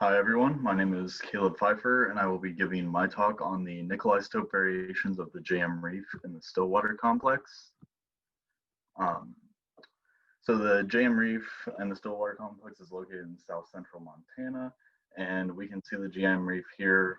Hi everyone, my name is Caleb Pfeiffer and I will be giving my talk on the nickel isotope variations of the JM Reef in the Stillwater complex. So the JM Reef and the Stillwater complex is located in south central Montana, and we can see the JM Reef here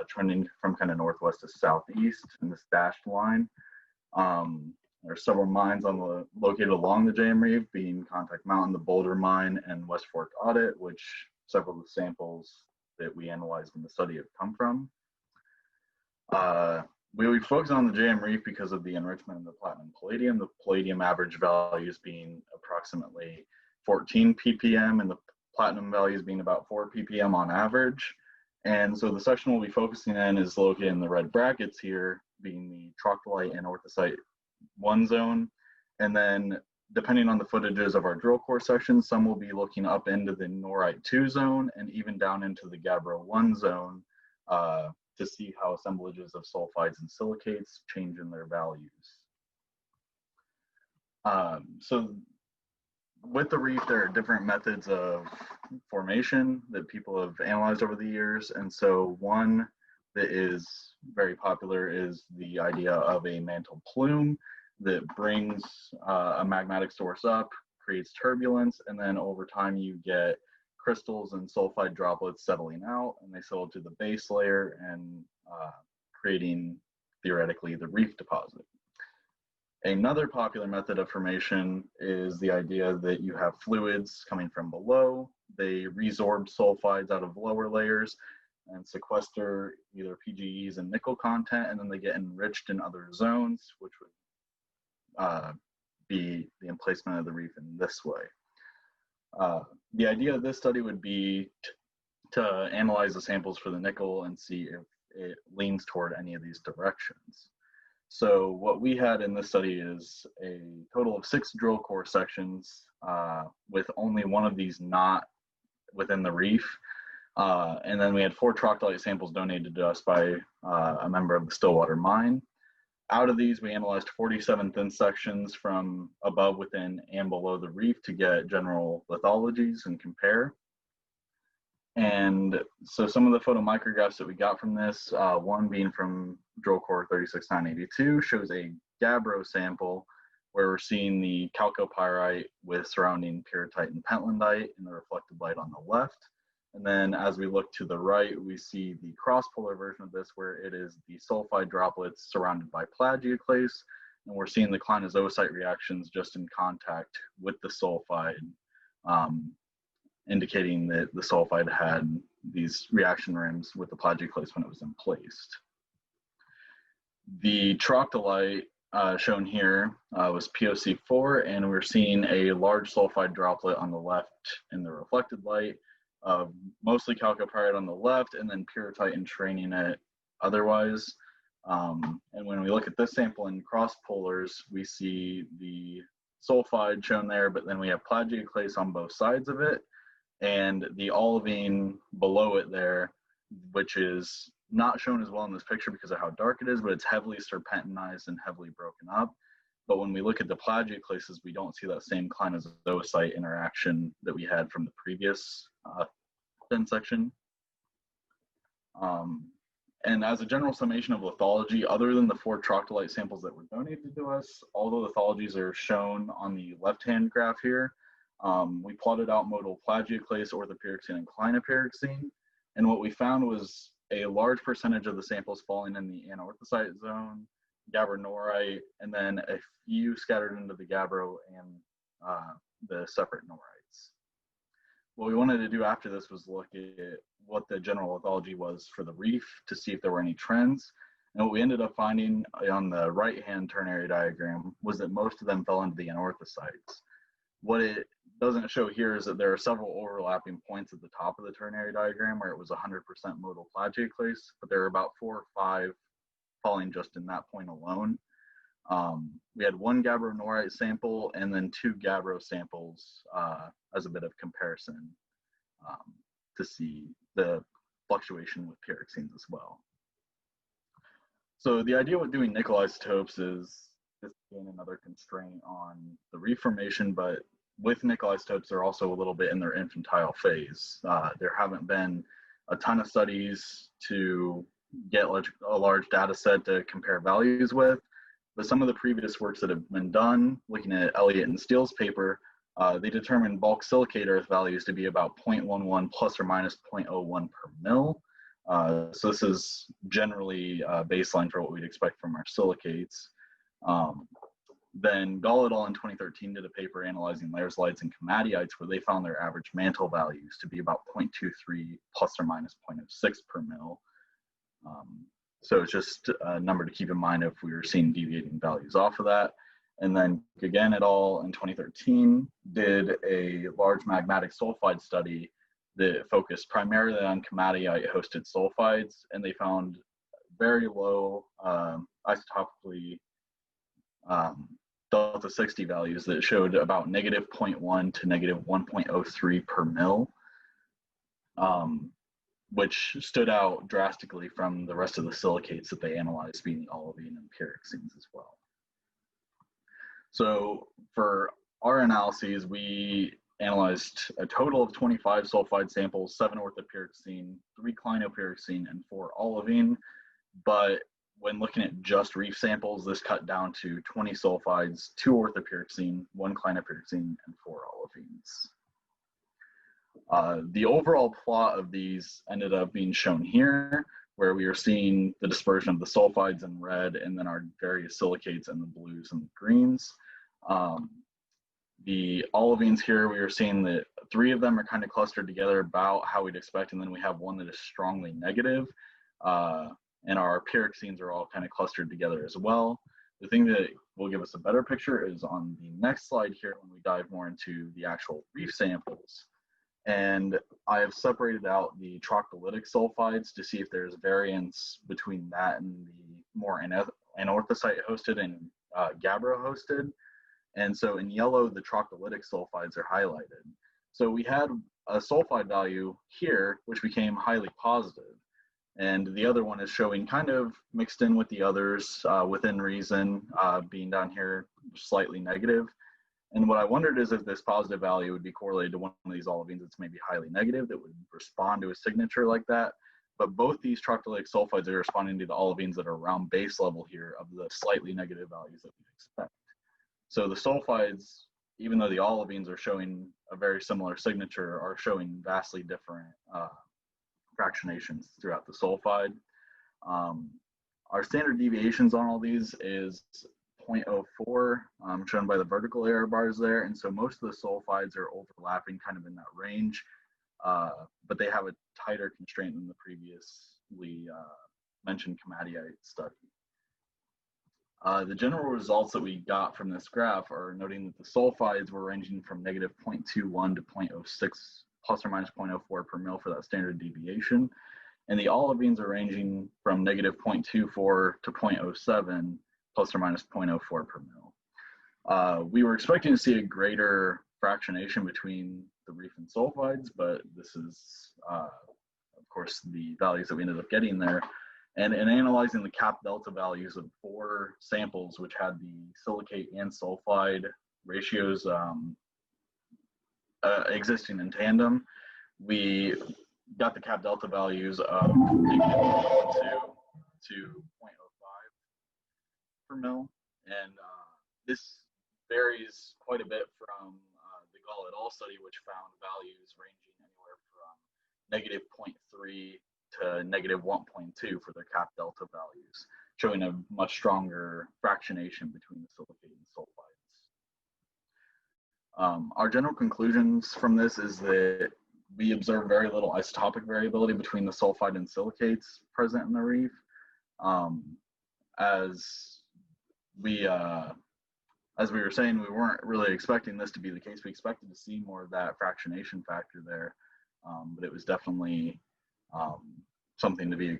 trending from kind of northwest to southeast in this dashed line. There are several mines located along the JM Reef, being Contact Mountain, the Boulder Mine, and West Fork Audit, which several of the samples that we analyzed in the study have come from. We focus on the JM Reef because of the enrichment in the platinum palladium, the palladium average values being approximately 14 ppm and the platinum values being about 4 ppm on average. And so the section we'll be focusing in is located in the red brackets here, being the troctolite and orthosite 1 zone. And then depending on the footages of our drill core sections, some will be looking up into the norite 2 zone and even down into the gabbro 1 zone to see how assemblages of sulfides and silicates change in their values. So with the reef, there are different methods of formation that people have analyzed over the years. And so one that is very popular is the idea of a mantle plume that brings a magmatic source up, creates turbulence, and then over time you get crystals and sulfide droplets settling out, and they settle to the base layer and creating, theoretically, the reef deposit. Another popular method of formation is the idea that you have fluids coming from below. They resorb sulfides out of lower layers and sequester either PGEs and nickel content, and then they get enriched in other zones, which would be the emplacement of the reef in this way. The idea of this study would be to analyze the samples for the nickel and see if it leans toward any of these directions. So what we had in this study is a total of 6 drill core sections with only one of these not within the reef. And then we had 4 troctolite samples donated to us by a member of the Stillwater mine. Out of these, we analyzed 47 thin sections from above, within, and below the reef to get general lithologies and compare. And so some of the photomicrographs that we got from this, one being from drill core 36982, shows a gabbro sample where we're seeing the chalcopyrite with surrounding pyrrhotite and pentlandite in the reflected light on the left. And then as we look to the right, we see the cross-polar version of this where it is the sulfide droplets surrounded by plagioclase, and we're seeing the clinozoisite reactions just in contact with the sulfide, indicating that the sulfide had these reaction rims with the plagioclase when it was emplaced. The troctolite shown here was POC4, and we're seeing a large sulfide droplet on the left in the reflected light, mostly chalcopyrite on the left, and then pyrrhotite entraining it otherwise. And when we look at this sample in cross polars, we see the sulfide shown there, but then we have plagioclase on both sides of it, and the olivine below it there, which is not shown as well in this picture because of how dark it is, but it's heavily serpentinized and heavily broken up. But when we look at the plagioclases, we don't see that same clinozoisite interaction that we had from the previous thin section. And as a general summation of lithology, other than the 4 troctolite samples that were donated to us, all the lithologies are shown on the left-hand graph here. We plotted out modal plagioclase, orthopyroxene, and clinopyroxene. And what we found was a large percentage of the samples falling in the anorthosite zone, gabbro-norite, and then a few scattered into the gabbro and the separate norites. What we wanted to do after this was look at what the general lithology was for the reef to see if there were any trends. And what we ended up finding on the right-hand ternary diagram was that most of them fell into the anorthosites. What it doesn't show here is that there are several overlapping points at the top of the ternary diagram where it was 100% modal plagioclase, but there are about 4 or 5 falling just in that point alone. We had 1 gabbro-norite sample and then 2 gabbro samples as a bit of comparison to see the fluctuation with pyroxenes as well. So the idea with doing nickel isotopes is this being another constraint on the reef formation, but with nickel isotopes, they're also a little bit in their infantile phase. There haven't been a ton of studies to get a large data set to compare values with, but some of the previous works that have been done, looking at Elliott and Steele's paper, they determined bulk silicate earth values to be about 0.11 plus or minus 0.01 per mil. So this is generally baseline for what we'd expect from our silicates. Then Gall et al. In 2013 did a paper analyzing layerslides and komatiites where they found their average mantle values to be about 0.23 plus or minus 0.06 per mil. So it's just a number to keep in mind if we were seeing deviating values off of that. And then again et al. In 2013 did a large magmatic sulfide study that focused primarily on komatiite-hosted sulfides, and they found very low isotopically delta 60 values that showed about negative 0.1 to negative 1.03 per mil, which stood out drastically from the rest of the silicates that they analyzed, being the olivine and pyroxenes as well. So for our analyses, we analyzed a total of 25 sulfide samples, 7 orthopyroxene, 3 clinopyroxene, and 4 olivine. But when looking at just reef samples, this cut down to 20 sulfides, 2 orthopyroxene, 1 clinopyroxene, and 4 olivines. The overall plot of these ended up being shown here, where we are seeing the dispersion of the sulfides in red and then our various silicates in the blues and the greens. The olivines here, we are seeing that 3 of them are kind of clustered together about how we'd expect, and then we have 1 that is strongly negative. And our pyroxenes are all kind of clustered together as well. The thing that will give us a better picture is on the next slide here when we dive more into the actual reef samples. And I have separated out the troctylitic sulfides to see if there's variance between that and the more anorthosite-hosted and gabbro-hosted. And so in yellow, the troctylitic sulfides are highlighted. So we had a sulfide value here, which became highly positive. And the other one is showing kind of mixed in with the others within reason, being down here slightly negative. And what I wondered is if this positive value would be correlated to one of these olivines that's maybe highly negative that would respond to a signature like that. But both these troctylitic sulfides are responding to the olivines that are around base level here of the slightly negative values that we expect. So the sulfides, even though the olivines are showing a very similar signature, are showing vastly different fractionations throughout the sulfide. Our standard deviations on all these is 0.04, shown by the vertical error bars there. And so most of the sulfides are overlapping kind of in that range, but they have a tighter constraint than the previously mentioned komatiite study. The general results that we got from this graph are noting that the sulfides were ranging from negative 0.21 to 0.06 plus or minus 0.04 per mil for that standard deviation. And the olivines are ranging from negative 0.24 to 0.07 plus or minus 0.04 per mil. We were expecting to see a greater fractionation between the reef and sulfides, but this is, of course, the values that we ended up getting there. And in analyzing the cap delta values of 4 samples, which had the silicate and sulfide ratios existing in tandem, we got the cap delta values of negative 0.2 to 0.05 per mil. And this varies quite a bit from the Gall et al. Study, which found values ranging anywhere from negative 0.3 to negative 1.2 for their cap delta values, showing a much stronger fractionation between the silicate and sulfides. Our general conclusions from this is that we observe very little isotopic variability between the sulfide and silicates present in the reef. As we were saying, we weren't really expecting this to be the case. We expected to see more of that fractionation factor there, but it was definitely something to be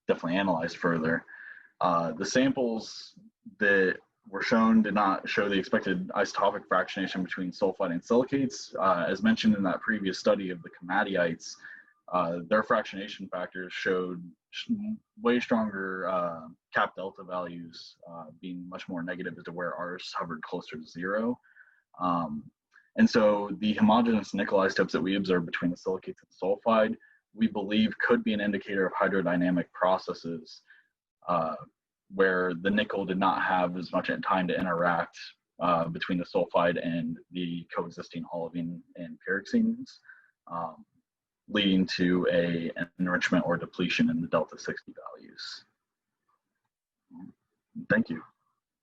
definitely analyzed further. The samples that were shown did not show the expected isotopic fractionation between sulfide and silicates. As mentioned in that previous study of the komatiites, their fractionation factors showed way stronger cap delta values, being much more negative as to where ours hovered closer to 0. And so the homogeneous nickel isotopes that we observe between the silicates and sulfide, we believe could be an indicator of hydrodynamic processes where the nickel did not have as much time to interact between the sulfide and the coexisting olivine and pyroxenes, leading to an enrichment or depletion in the delta 60 values. Thank you.